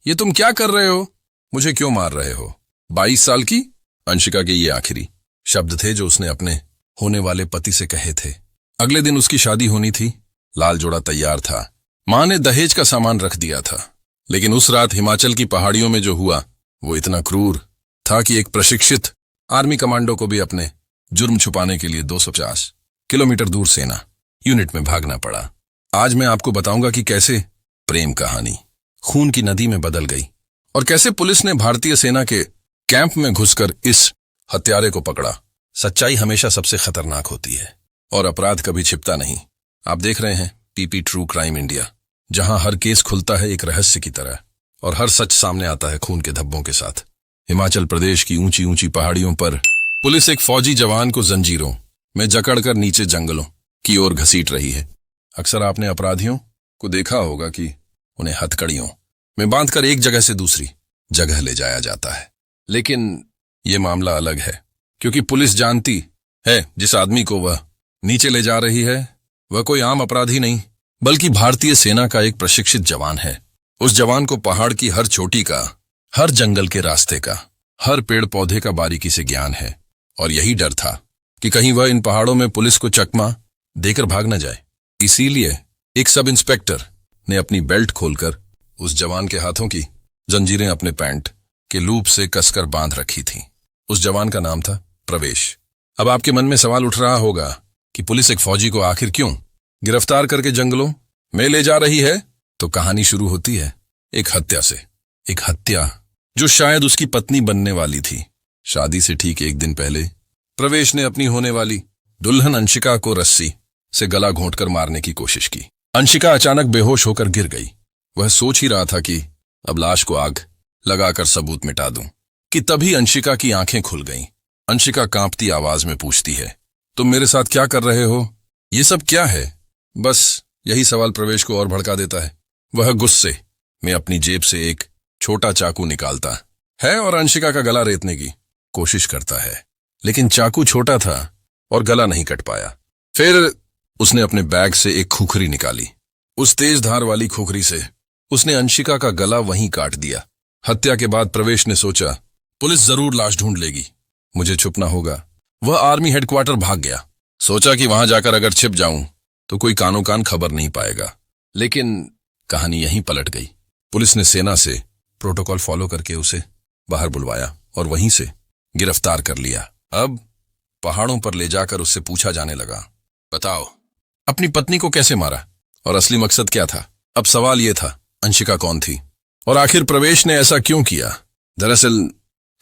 ये तुम क्या कर रहे हो? मुझे क्यों मार रहे हो? 22 साल की? अंशिका के ये आखिरी शब्द थे जो उसने अपने होने वाले पति से कहे थे। अगले दिन उसकी शादी होनी थी। लाल जोड़ा तैयार था। मां ने दहेज का सामान रख दिया था। लेकिन उस रात हिमाचल की पहाड़ियों में जो हुआ वो इतना क्रूर था कि एक प्रशिक्षित आर्मी कमांडो को भी अपने जुर्म छुपाने के लिए 250 किलोमीटर दूर सेना यूनिट में भागना पड़ा। आज मैं आपको बताऊंगा कि कैसे प्रेम कहानी खून की नदी में बदल गई और कैसे पुलिस ने भारतीय सेना के कैंप में घुसकर इस हत्यारे को पकड़ा। सच्चाई हमेशा सबसे खतरनाक होती है और अपराध कभी छिपता नहीं। आप देख रहे हैं पीपी ट्रू क्राइम इंडिया, जहां हर केस खुलता है एक रहस्य की तरह और हर सच सामने आता है खून के धब्बों के साथ। हिमाचल प्रदेश की ऊंची ऊंची पहाड़ियों पर पुलिस एक फौजी जवान को जंजीरों में जकड़कर नीचे जंगलों की ओर घसीट रही है। अक्सर आपने अपराधियों को देखा होगा कि उन्हें हथकड़ियों में बांधकर एक जगह से दूसरी जगह ले जाया जाता है। लेकिन यह मामला अलग है, क्योंकि पुलिस जानती है जिस आदमी को वह नीचे ले जा रही है वह कोई आम अपराधी नहीं, बल्कि भारतीय सेना का एक प्रशिक्षित जवान है। उस जवान को पहाड़ की हर चोटी का, हर जंगल के रास्ते का, हर पेड़ पौधे का बारीकी से ज्ञान है और यही डर था कि कहीं वह इन पहाड़ों में पुलिस को चकमा देकर भाग न जाए। इसीलिए एक सब इंस्पेक्टर ने अपनी बेल्ट खोलकर उस जवान के हाथों की जंजीरें अपने पैंट के लूप से कसकर बांध रखी थीं। उस जवान का नाम था प्रवेश। अब आपके मन में सवाल उठ रहा होगा कि पुलिस एक फौजी को आखिर क्यों गिरफ्तार करके जंगलों में ले जा रही है? तो कहानी शुरू होती है एक हत्या से। एक हत्या जो शायद उसकी पत्नी बनने वाली थी। शादी से ठीक एक दिन पहले प्रवेश ने अपनी होने वाली दुल्हन अंशिका को रस्सी से गला घोंटकर मारने की कोशिश की। अंशिका अचानक बेहोश होकर गिर गई। वह सोच ही रहा था कि अब लाश को आग लगाकर सबूत मिटा दूं कि तभी अंशिका की आंखें खुल गईं। अंशिका कांपती आवाज में पूछती है, तुम मेरे साथ क्या कर रहे हो? ये सब क्या है? बस यही सवाल प्रवेश को और भड़का देता है। वह गुस्से में अपनी जेब से एक छोटा चाकू निकालता है और अंशिका का गला रेतने की कोशिश करता है, लेकिन चाकू छोटा था और गला नहीं कट पाया। फिर उसने अपने बैग से एक खुखरी निकाली। उस तेज धार वाली खुखरी से उसने अंशिका का गला वहीं काट दिया। हत्या के बाद प्रवेश ने सोचा, पुलिस जरूर लाश ढूंढ लेगी, मुझे छुपना होगा। वह आर्मी हेडक्वार्टर भाग गया। सोचा कि वहां जाकर अगर छिप जाऊं तो कोई कानो कान खबर नहीं पाएगा। लेकिन कहानी यहीं पलट गई। पुलिस ने सेना से प्रोटोकॉल फॉलो करके उसे बाहर बुलवाया और वहीं से गिरफ्तार कर लिया। अब पहाड़ों पर ले जाकर उससे पूछा जाने लगा, बताओ अपनी पत्नी को कैसे मारा और असली मकसद क्या था? अब सवाल यह था, अंशिका कौन थी और आखिर प्रवेश ने ऐसा क्यों किया? दरअसल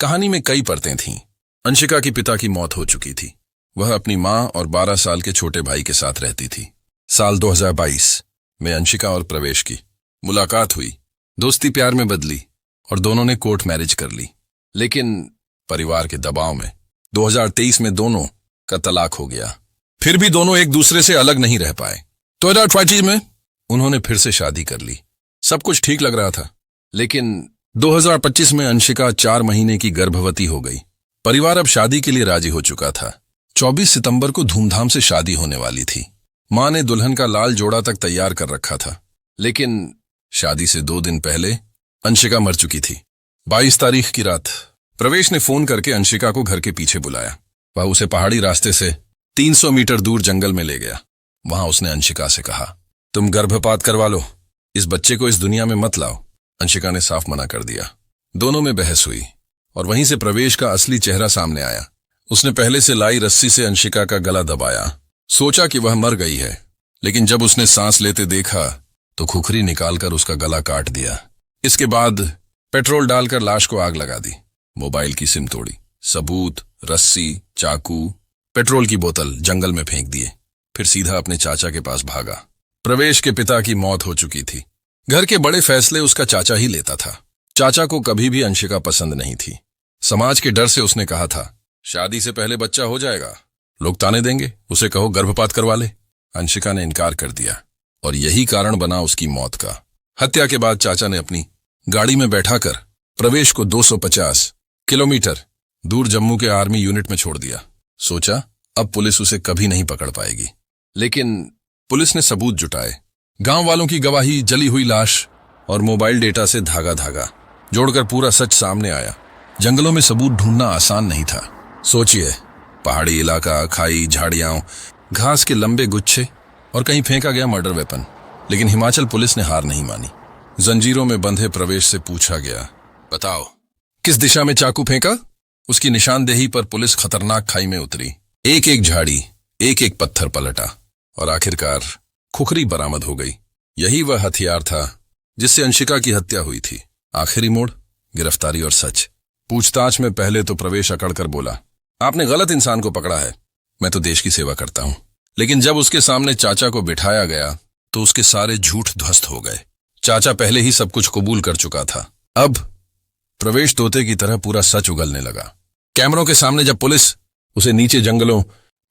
कहानी में कई परतें थीं। अंशिका की पिता की मौत हो चुकी थी। वह अपनी मां और 12 साल के छोटे भाई के साथ रहती थी। साल 2022 में अंशिका और प्रवेश की मुलाकात हुई। दोस्ती प्यार में बदली और दोनों ने कोर्ट मैरिज कर ली। लेकिन परिवार के दबाव में 2023 में दोनों का तलाक हो गया। फिर भी दोनों एक दूसरे से अलग नहीं रह पाए। 2023 में उन्होंने फिर से शादी कर ली। सब कुछ ठीक लग रहा था, लेकिन 2025 में अंशिका 4 महीने की गर्भवती हो गई। परिवार अब शादी के लिए राजी हो चुका था। 24 सितंबर को धूमधाम से शादी होने वाली थी। मां ने दुल्हन का लाल जोड़ा तक तैयार कर रखा था, लेकिन शादी से 2 दिन पहले अंशिका मर चुकी थी। 22 तारीख की रात प्रवेश ने फोन करके अंशिका को घर के पीछे बुलाया। वह उसे पहाड़ी रास्ते से 300 मीटर दूर जंगल में ले गया। वहां उसने अंशिका से कहा, तुम गर्भपात करवा लो, इस बच्चे को इस दुनिया में मत लाओ। अंशिका ने साफ मना कर दिया। दोनों में बहस हुई और वहीं से प्रवेश का असली चेहरा सामने आया। उसने पहले से लाई रस्सी से अंशिका का गला दबाया। सोचा कि वह मर गई है, लेकिन जब उसने सांस लेते देखा तो खुखरी निकालकर उसका गला काट दिया। इसके बाद पेट्रोल डालकर लाश को आग लगा दी। मोबाइल की सिम तोड़ी, सबूत, रस्सी, चाकू, पेट्रोल की बोतल जंगल में फेंक दिए। फिर सीधा अपने चाचा के पास भागा। प्रवेश के पिता की मौत हो चुकी थी। घर के बड़े फैसले उसका चाचा ही लेता था। चाचा को कभी भी अंशिका पसंद नहीं थी। समाज के डर से उसने कहा था, शादी से पहले बच्चा हो जाएगा, लोग ताने देंगे, उसे कहो गर्भपात करवा ले। अंशिका ने इनकार कर दिया और यही कारण बना उसकी मौत का। हत्या के बाद चाचा ने अपनी गाड़ी में बैठाकर प्रवेश को 250 किलोमीटर दूर जम्मू के आर्मी यूनिट में छोड़ दिया। सोचा अब पुलिस उसे कभी नहीं पकड़ पाएगी। लेकिन पुलिस ने सबूत जुटाए, गांव वालों की गवाही, जली हुई लाश और मोबाइल डेटा से धागा धागा जोड़कर पूरा सच सामने आया। जंगलों में सबूत ढूंढना आसान नहीं था। सोचिए, पहाड़ी इलाका, खाई, झाड़ियां, घास के लंबे गुच्छे और कहीं फेंका गया मर्डर वेपन। लेकिन हिमाचल पुलिस ने हार नहीं मानी। जंजीरों में बंधे प्रवेश से पूछा गया, बताओ किस दिशा में चाकू फेंका? उसकी निशानदेही पर पुलिस खतरनाक खाई में उतरी। एक एक झाड़ी, एक एक पत्थर पलटा और आखिरकार खुखरी बरामद हो गई। यही वह हथियार था जिससे अंशिका की हत्या हुई थी। आखिरी मोड़, गिरफ्तारी और सच। पूछताछ में पहले तो प्रवेश अकड़कर बोला, आपने गलत इंसान को पकड़ा है, मैं तो देश की सेवा करता हूं। लेकिन जब उसके सामने चाचा को बिठाया गया तो उसके सारे झूठ ध्वस्त हो गए। चाचा पहले ही सब कुछ कबूल कर चुका था। अब प्रवेश तोते की तरह पूरा सच उगलने लगा। कैमरों के सामने जब पुलिस उसे नीचे जंगलों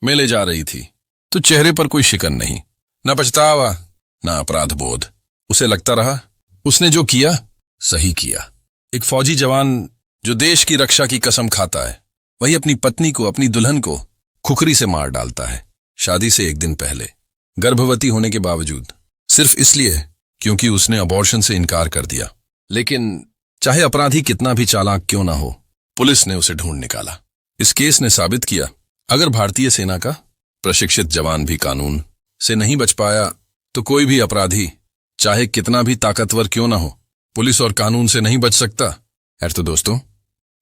में ले जा रही थी तो चेहरे पर कोई शिकन नहीं, न पछतावा, न अपराध बोध। उसे लगता रहा उसने जो किया सही किया। एक फौजी जवान जो देश की रक्षा की कसम खाता है, वही अपनी पत्नी को, अपनी दुल्हन को खुखरी से मार डालता है, शादी से एक दिन पहले, गर्भवती होने के बावजूद, सिर्फ इसलिए क्योंकि उसने अबॉर्शन से इनकार कर दिया। लेकिन चाहे अपराधी कितना भी चालाक क्यों ना हो, पुलिस ने उसे ढूंढ निकाला। इस केस ने साबित किया, अगर भारतीय सेना का प्रशिक्षित जवान भी कानून से नहीं बच पाया तो कोई भी अपराधी, चाहे कितना भी ताकतवर क्यों ना हो, पुलिस और कानून से नहीं बच सकता। तो दोस्तों,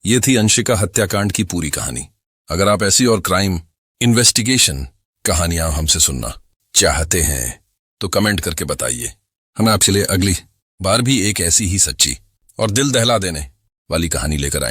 ये थी अंशिका हत्याकांड की पूरी कहानी। अगर आप ऐसी और क्राइम इन्वेस्टिगेशन कहानियां हमसे सुनना चाहते हैं तो कमेंट करके बताइए। हम आपके लिए अगली बार भी एक ऐसी ही सच्ची और दिल दहला देने वाली कहानी लेकर आएंगे।